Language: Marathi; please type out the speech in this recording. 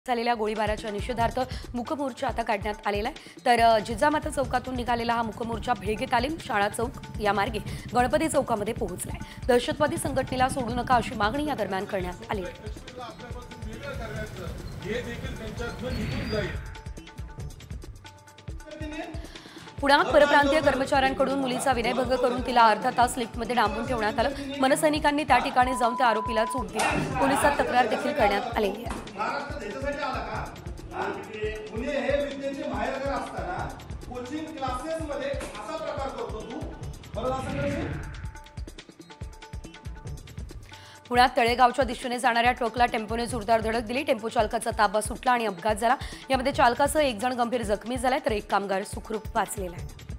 झालेल्या गोळीबाराच्या निषेधार्थ मूकमोर्चा आता काढण्यात आलेला आहे। तर जिजामाता चौकातून निघालेला हा मूकमोर्चा भिडगे तालीम शाळा चौक या मार्गे गणपती चौकामध्ये पोहोचलाय। दहशतवादी संघटनेला सोडू नका अशी मागणी या दरम्यान करण्यात आली आहे। पुण्यात परप्रांतीय कर्मचाऱ्यांकडून मुलीचा विनयभंग करून तिला अर्धा तास लिफ्टमध्ये डांबून ठेवण्यात आलं। मनसैनिकांनी त्या ठिकाणी जाऊन त्या आरोपीला चूप दिली। पोलिसात तक्रार देखील करण्यात आलेली आहे। पुण्यात तळेगावच्या दिशेने जाणाऱ्या ट्रकला टेम्पोने जोरदार धडक दिली। टेम्पो चालकाचा ताबा सुटला आणि अपघात झाला। यामध्ये चालकासह एक जण गंभीर जखमी झालाय तर एक कामगार सुखरूप वाचलेला आहे।